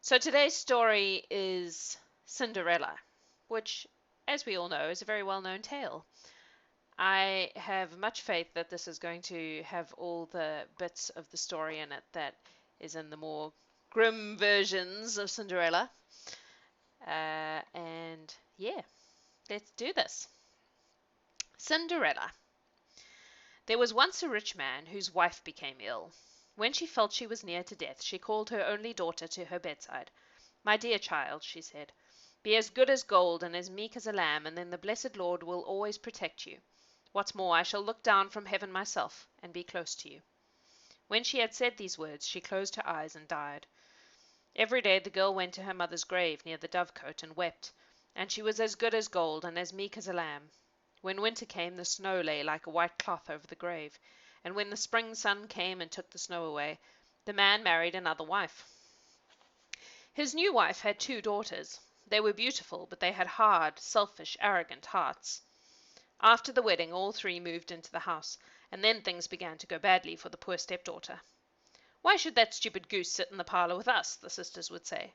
So today's story is Cinderella, which, as we all know, is a very well known tale. I have much faith that this is going to have all the bits of the story in it that is in the more grim versions of Cinderella. And yeah, let's do this. Cinderella. There was once a rich man whose wife became ill. When she felt she was near to death, she called her only daughter to her bedside. My dear child, she said, be as good as gold and as meek as a lamb, and then the blessed Lord will always protect you. What's more, I shall look down from heaven myself and be close to you. When she had said these words, she closed her eyes and died. Every day the girl went to her mother's grave near the dovecote and wept, and she was as good as gold and as meek as a lamb. When winter came, the snow lay like a white cloth over the grave, and when the spring sun came and took the snow away, the man married another wife. His new wife had 2 daughters. They were beautiful, but they had hard, selfish, arrogant hearts. After the wedding, all 3 moved into the house, and then things began to go badly for the poor stepdaughter. Why should that stupid goose sit in the parlour with us? The sisters would say.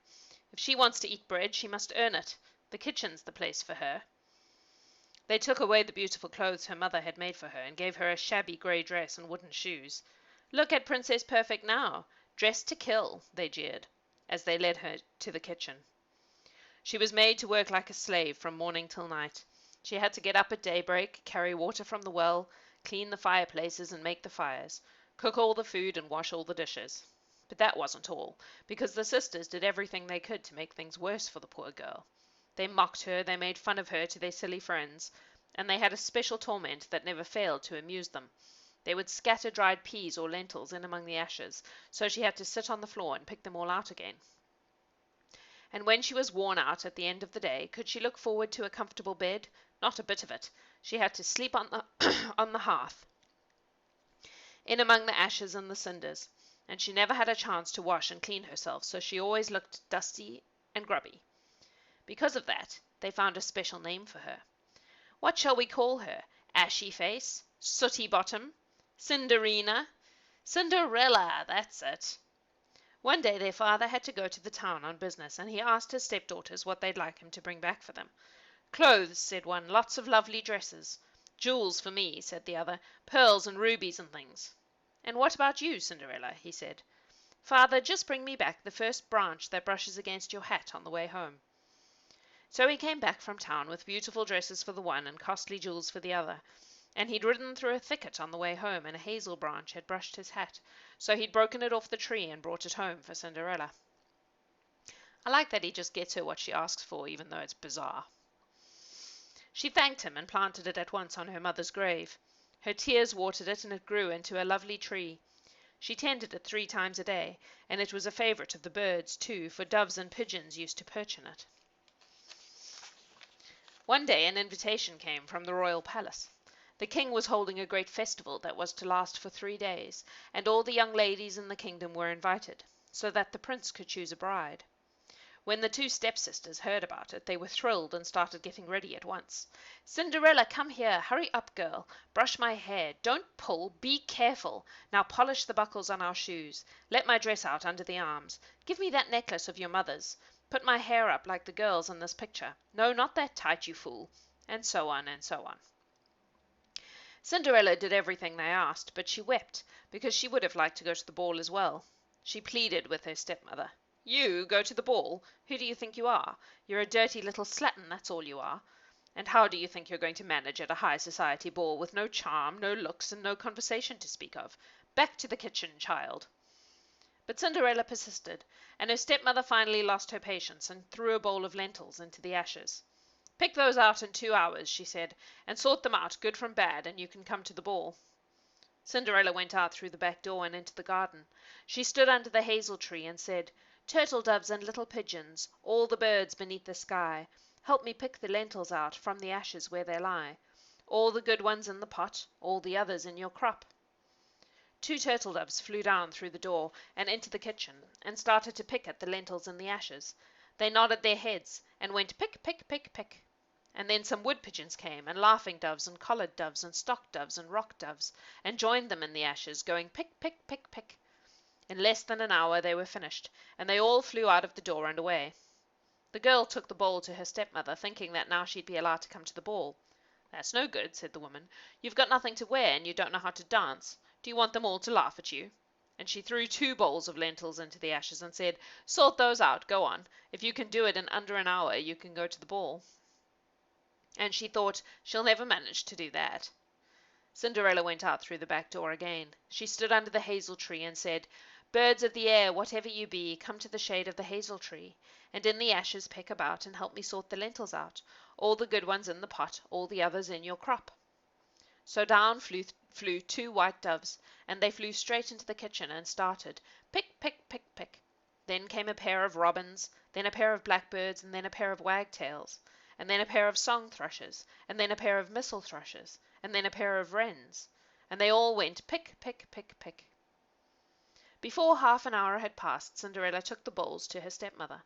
If she wants to eat bread, she must earn it. The kitchen's the place for her. They took away the beautiful clothes her mother had made for her, and gave her a shabby grey dress and wooden shoes. Look at Princess Perfect now, dressed to kill, they jeered, as they led her to the kitchen. She was made to work like a slave from morning till night. She had to get up at daybreak, carry water from the well, clean the fireplaces and make the fires, cook all the food and wash all the dishes. But that wasn't all, because the sisters did everything they could to make things worse for the poor girl. They mocked her, they made fun of her to their silly friends, and they had a special torment that never failed to amuse them. They would scatter dried peas or lentils in among the ashes, so she had to sit on the floor and pick them all out again. And when she was worn out at the end of the day, could she look forward to a comfortable bed? Not a bit of it. She had to sleep on the on the hearth, in among the ashes and the cinders, and she never had a chance to wash and clean herself, so she always looked dusty and grubby. Because of that, they found a special name for her. What shall we call her? Ashy Face? Sooty Bottom? Cinderina? Cinderella, that's it. One day their father had to go to the town on business, and he asked his stepdaughters what they'd like him to bring back for them. Clothes, said one, lots of lovely dresses. Jewels for me, said the other, pearls and rubies and things. And what about you, Cinderella? He said. Father, just bring me back the first branch that brushes against your hat on the way home. So he came back from town with beautiful dresses for the one and costly jewels for the other, and he'd ridden through a thicket on the way home, and a hazel branch had brushed his hat, so he'd broken it off the tree and brought it home for Cinderella. I like that he just gets her what she asks for, even though it's bizarre. She thanked him and planted it at once on her mother's grave. Her tears watered it, and it grew into a lovely tree. She tended it 3 times a day, and it was a favourite of the birds, too, for doves and pigeons used to perch in it. One day an invitation came from the royal palace. The king was holding a great festival that was to last for 3 days, and all the young ladies in the kingdom were invited, so that the prince could choose a bride. When the 2 stepsisters heard about it, they were thrilled and started getting ready at once. Cinderella, come here. Hurry up, girl. Brush my hair. Don't pull. Be careful. Now polish the buckles on our shoes. Let my dress out under the arms. Give me that necklace of your mother's. Put my hair up like the girls in this picture. No, not that tight, you fool. And so on, and so on. Cinderella did everything they asked, but she wept, because she would have liked to go to the ball as well. She pleaded with her stepmother. You go to the ball? Who do you think you are? You're a dirty little slattern, that's all you are. And how do you think you're going to manage at a high society ball with no charm, no looks, and no conversation to speak of? Back to the kitchen, child. But Cinderella persisted, and her stepmother finally lost her patience and threw a bowl of lentils into the ashes. Pick those out in 2 hours, she said, and sort them out, good from bad, and you can come to the ball. Cinderella went out through the back door and into the garden. She stood under the hazel tree and said, Turtle doves and little pigeons, all the birds beneath the sky, help me pick the lentils out from the ashes where they lie. All the good ones in the pot, all the others in your crop. 2 turtle doves flew down through the door and into the kitchen, and started to pick at the lentils in the ashes. They nodded their heads, and went pick, pick, pick, pick. And then some wood pigeons came, and laughing doves, and collared doves, and stock doves, and rock doves, and joined them in the ashes, going pick, pick, pick, pick. In less than an hour they were finished, and they all flew out of the door and away. The girl took the bowl to her stepmother, thinking that now she'd be allowed to come to the ball. "That's no good," said the woman. "You've got nothing to wear, and you don't know how to dance. Do you want them all to laugh at you?" And she threw 2 bowls of lentils into the ashes and said, "Sort those out, go on. If you can do it in under an hour, you can go to the ball." And she thought, she'll never manage to do that. Cinderella went out through the back door again. She stood under the hazel tree and said, "Birds of the air, whatever you be, come to the shade of the hazel tree, and in the ashes peck about and help me sort the lentils out, all the good ones in the pot, all the others in your crop." So down flew 2 white doves, and they flew straight into the kitchen and started, pick, pick, pick, pick. Then came a pair of robins, then a pair of blackbirds, and then a pair of wagtails, and then a pair of song thrushes, and then a pair of missel thrushes, and then a pair of wrens, and they all went pick, pick, pick, pick. Before half an hour had passed, Cinderella took the bowls to her stepmother.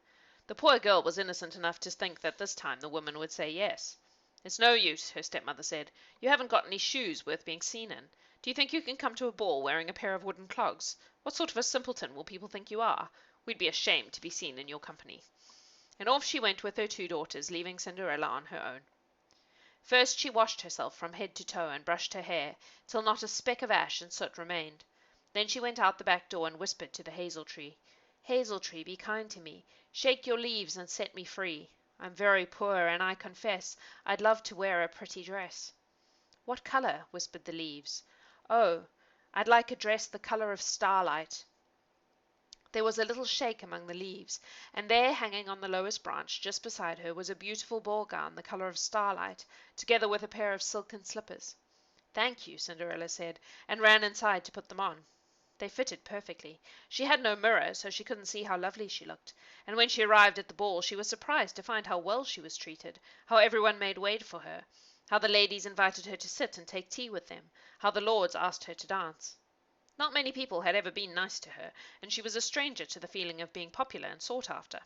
The poor girl was innocent enough to think that this time the woman would say yes. "It's no use," her stepmother said. "You haven't got any shoes worth being seen in. Do you think you can come to a ball wearing a pair of wooden clogs? What sort of a simpleton will people think you are? We'd be ashamed to be seen in your company." And off she went with her 2 daughters, leaving Cinderella on her own. First she washed herself from head to toe and brushed her hair, till not a speck of ash and soot remained. Then she went out the back door and whispered to the hazel tree, "Hazel tree, be kind to me. Shake your leaves and set me free. I'm very poor, and I confess I'd love to wear a pretty dress." "What colour?" whispered the leaves. "Oh, I'd like a dress the colour of starlight." There was a little shake among the leaves, and there, hanging on the lowest branch, just beside her, was a beautiful ball gown the colour of starlight, together with a pair of silken slippers. "Thank you," Cinderella said, and ran inside to put them on. They fitted perfectly. She had no mirror, so she couldn't see how lovely she looked, and when she arrived at the ball she was surprised to find how well she was treated, how everyone made way for her, how the ladies invited her to sit and take tea with them, how the lords asked her to dance. Not many people had ever been nice to her, and she was a stranger to the feeling of being popular and sought after.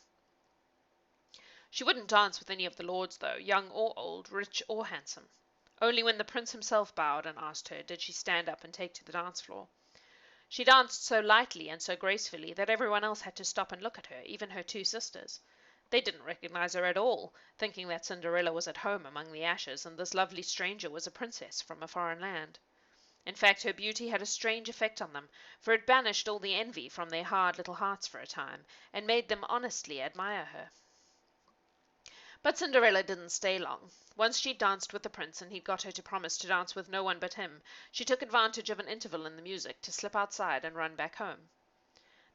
She wouldn't dance with any of the lords, though, young or old, rich or handsome. Only when the prince himself bowed and asked her did she stand up and take to the dance floor. She danced so lightly and so gracefully that everyone else had to stop and look at her, even her 2 sisters. They didn't recognize her at all, thinking that Cinderella was at home among the ashes, and this lovely stranger was a princess from a foreign land. In fact, her beauty had a strange effect on them, for it banished all the envy from their hard little hearts for a time, and made them honestly admire her. But Cinderella didn't stay long. Once she'd danced with the prince, and he'd got her to promise to dance with no one but him, she took advantage of an interval in the music to slip outside and run back home.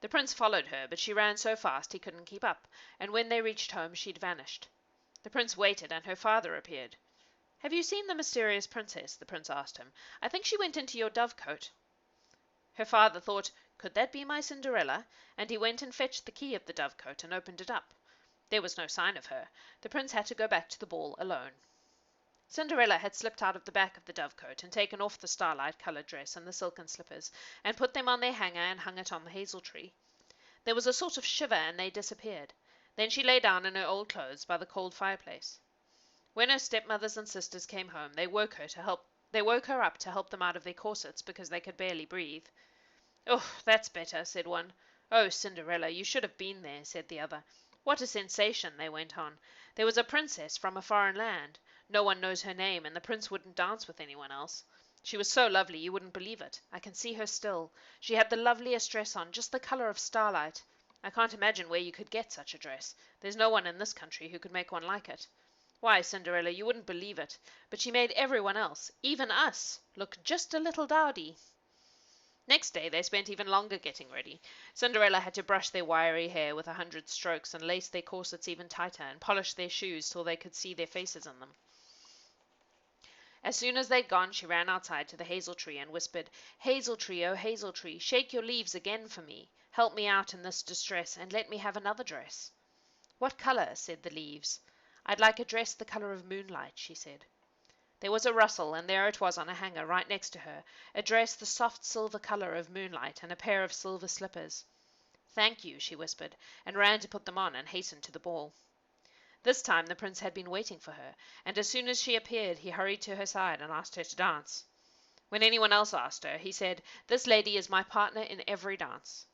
The prince followed her, but she ran so fast he couldn't keep up, and when they reached home she'd vanished. The prince waited, and her father appeared. "Have you seen the mysterious princess?" the prince asked him. "I think she went into your dovecote." Her father thought, "Could that be my Cinderella?" and he went and fetched the key of the dovecote and opened it up. There was no sign of her. The prince had to go back to the ball alone. Cinderella had slipped out of the back of the dovecote and taken off the starlight-coloured dress and the silken slippers, and put them on their hanger and hung it on the hazel tree. There was a sort of shiver, and they disappeared. Then she lay down in her old clothes by the cold fireplace. When her stepmothers and sisters came home, they woke her up to help them out of their corsets, because they could barely breathe. "Oh, that's better," said one. "Oh, Cinderella, you should have been there," said the other. "What a sensation," they went on. "There was a princess from a foreign land. No one knows her name, and the prince wouldn't dance with anyone else. She was so lovely you wouldn't believe it. I can see her still. She had the loveliest dress on, just the colour of starlight. I can't imagine where you could get such a dress. There's no one in this country who could make one like it. Why, Cinderella, you wouldn't believe it, but she made everyone else, even us, look just a little dowdy." Next day they spent even longer getting ready. Cinderella had to brush their wiry hair with 100 strokes, and lace their corsets even tighter, and polish their shoes till they could see their faces in them. As soon as they'd gone, she ran outside to the hazel tree and whispered, "Hazel tree, oh hazel tree, shake your leaves again for me. Help me out in this distress, and let me have another dress." "What colour?" said the leaves. "I'd like a dress the colour of moonlight," she said. There was a rustle, and there it was on a hanger right next to her, a dress the soft silver colour of moonlight, and a pair of silver slippers. "Thank you," she whispered, and ran to put them on and hastened to the ball. This time the prince had been waiting for her, and as soon as she appeared he hurried to her side and asked her to dance. When anyone else asked her, he said, "This lady is my partner in every dance."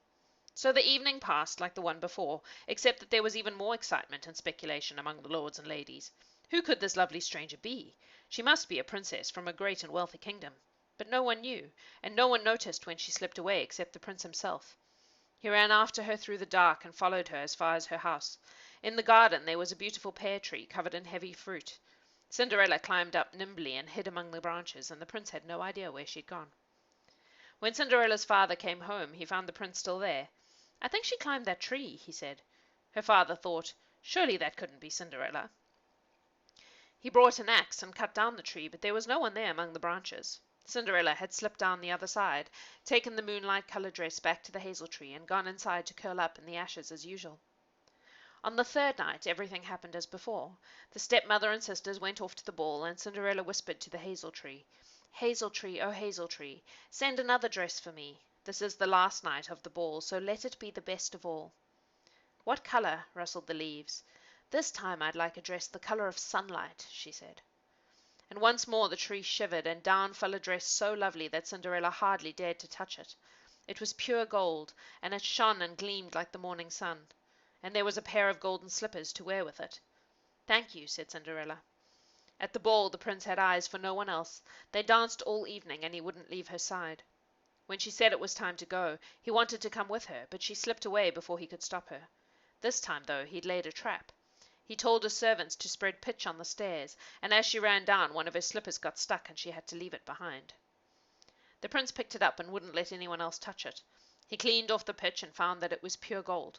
So the evening passed like the one before, except that there was even more excitement and speculation among the lords and ladies. Who could this lovely stranger be? She must be a princess from a great and wealthy kingdom. But no one knew, and no one noticed when she slipped away except the prince himself. He ran after her through the dark and followed her as far as her house. In the garden there was a beautiful pear tree covered in heavy fruit. Cinderella climbed up nimbly and hid among the branches, and the prince had no idea where she had gone. When Cinderella's father came home, he found the prince still there. "I think she climbed that tree," he said. Her father thought, "Surely that couldn't be Cinderella." He brought an axe and cut down the tree, but there was no one there among the branches. Cinderella had slipped down the other side, taken the moonlight-coloured dress back to the hazel tree, and gone inside to curl up in the ashes as usual. On the third night everything happened as before. The stepmother and sisters went off to the ball, and Cinderella whispered to the hazel tree, "Hazel tree, oh hazel tree, send another dress for me. This is the last night of the ball, so let it be the best of all." "What colour?" rustled the leaves. "This time I'd like a dress the colour of sunlight," she said. And once more the tree shivered, and down fell a dress so lovely that Cinderella hardly dared to touch it. It was pure gold, and it shone and gleamed like the morning sun. And there was a pair of golden slippers to wear with it. "Thank you," said Cinderella. At the ball the prince had eyes for no one else. They danced all evening, and he wouldn't leave her side. When she said it was time to go, he wanted to come with her, but she slipped away before he could stop her. This time, though, he'd laid a trap. He told his servants to spread pitch on the stairs, and as she ran down, one of her slippers got stuck, and she had to leave it behind. The prince picked it up and wouldn't let anyone else touch it. He cleaned off the pitch and found that it was pure gold.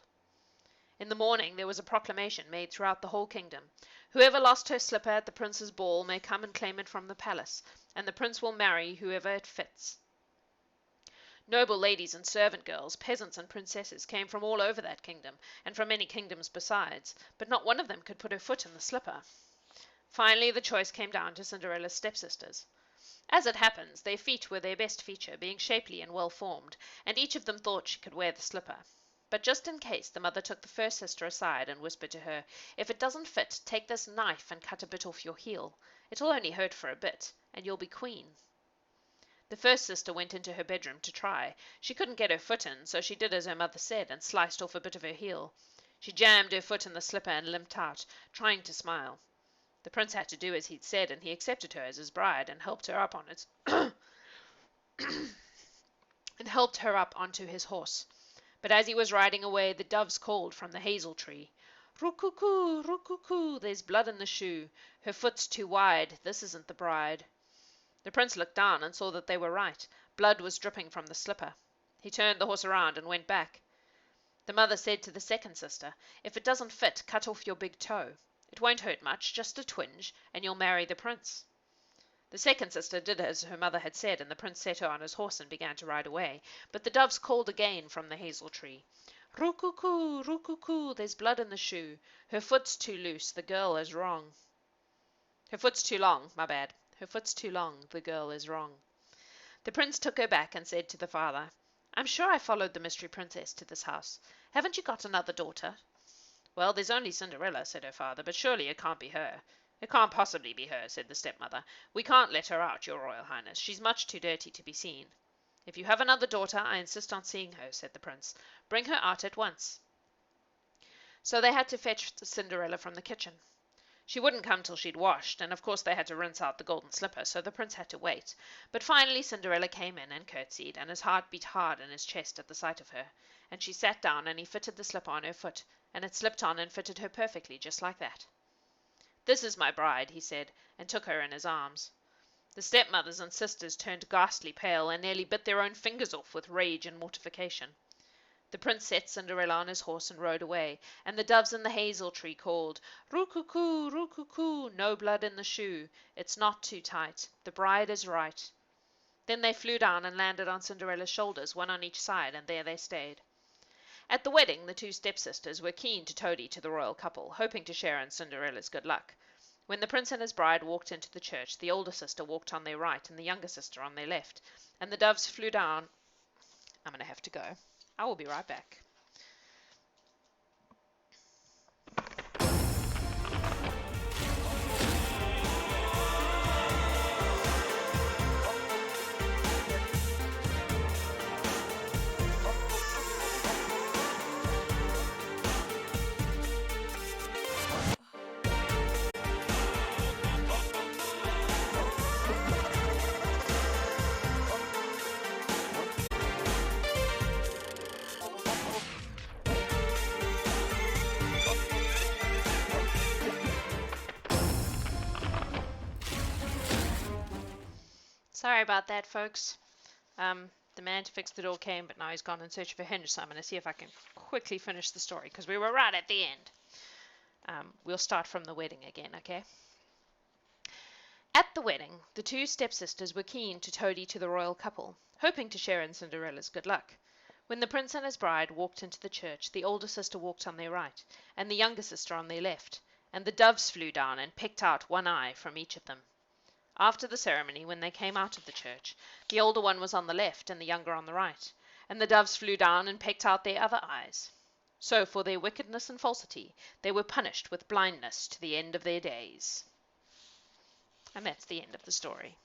In the morning there was a proclamation made throughout the whole kingdom. "Whoever lost her slipper at the prince's ball may come and claim it from the palace, and the prince will marry whoever it fits." Noble ladies and servant girls, peasants and princesses came from all over that kingdom, and from many kingdoms besides, but not one of them could put her foot in the slipper. Finally the choice came down to Cinderella's stepsisters. As it happens, their feet were their best feature, being shapely and well formed, and each of them thought she could wear the slipper. But just in case, the mother took the first sister aside and whispered to her, "If it doesn't fit, take this knife and cut a bit off your heel. It'll only hurt for a bit, and you'll be queen." The first sister went into her bedroom to try. She couldn't get her foot in, so she did as her mother said and sliced off a bit of her heel. She jammed her foot in the slipper and limped out, trying to smile. The prince had to do as he'd said, and he accepted her as his bride and helped her up on it and helped her up onto his horse. But as he was riding away, the doves called from the hazel tree, "Roo-coo-coo, roo-coo-coo, there's blood in the shoe. Her foot's too wide, this isn't the bride." The prince looked down and saw that they were right. Blood was dripping from the slipper. He turned the horse around and went back. The mother said to the second sister, "If it doesn't fit, cut off your big toe. It won't hurt much, just a twinge, and you'll marry the prince." The second sister did as her mother had said, and the prince set her on his horse and began to ride away. But the doves called again from the hazel tree, "Roo-coo-coo, roo-coo-coo, there's blood in the shoe. Her foot's too loose, the girl is wrong." Her foot's too long, my bad. Her foot's too long, the girl is wrong. The prince took her back and said to the father, "I'm sure I followed the mystery princess to this house. Haven't you got another daughter?" "Well, there's only Cinderella," said her father, "but surely it can't be her." "It can't possibly be her," said the stepmother. "We can't let her out, your royal highness. She's much too dirty to be seen." "If you have another daughter, I insist on seeing her," said the prince. "Bring her out at once." So they had to fetch Cinderella from the kitchen. She wouldn't come till she'd washed, and of course they had to rinse out the golden slipper, so the prince had to wait. But finally Cinderella came in and curtsied, and his heart beat hard in his chest at the sight of her. And she sat down, and he fitted the slipper on her foot, and it slipped on and fitted her perfectly, just like that. "This is my bride," he said, and took her in his arms. The stepmothers and sisters turned ghastly pale, and nearly bit their own fingers off with rage and mortification. The prince set Cinderella on his horse and rode away, and the doves in the hazel tree called, "Roo-coo-coo, roo-coo-coo, no blood in the shoe. It's not too tight. The bride is right." Then they flew down and landed on Cinderella's shoulders, one on each side, and there they stayed. At the wedding, the two stepsisters were keen to toady to the royal couple, hoping to share in Cinderella's good luck. When the prince and his bride walked into the church, the older sister walked on their right and the younger sister on their left, and the doves flew down. I'm going to have to go. I will be right back. Sorry about that, folks. The man to fix the door came, but now he's gone in search of a hinge, so I'm going to see if I can quickly finish the story, because we were right at the end. We'll start from the wedding again, okay? At the wedding, the two stepsisters were keen to toady to the royal couple, hoping to share in Cinderella's good luck. When the prince and his bride walked into the church, the older sister walked on their right, and the younger sister on their left, and the doves flew down and picked out one eye from each of them. After the ceremony, when they came out of the church, the older one was on the left and the younger on the right, and the doves flew down and pecked out their other eyes. So for their wickedness and falsity they were punished with blindness to the end of their days. And that's the end of the story.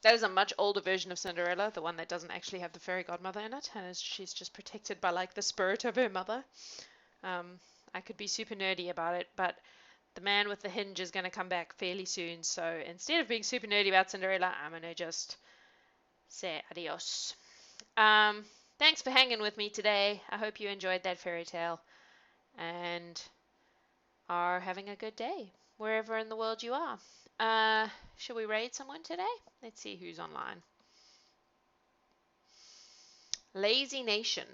That is a much older version of Cinderella, the one that doesn't actually have the fairy godmother in it, and she's just protected by like the spirit of her mother. I could be super nerdy about it, but the man with the hinge is going to come back fairly soon, so instead of being super nerdy about Cinderella, I'm going to just say adios. Thanks for hanging with me today. I hope you enjoyed that fairy tale and are having a good day wherever in the world you are. Should we raid someone today? Let's see who's online. Lazy Nation.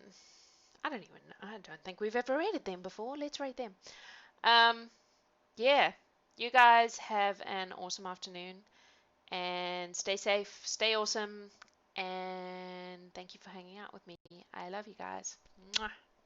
I don't think we've ever raided them before. Let's raid them. Yeah, you guys have an awesome afternoon and stay safe, stay awesome, and thank you for hanging out with me. I love you guys. Mwah.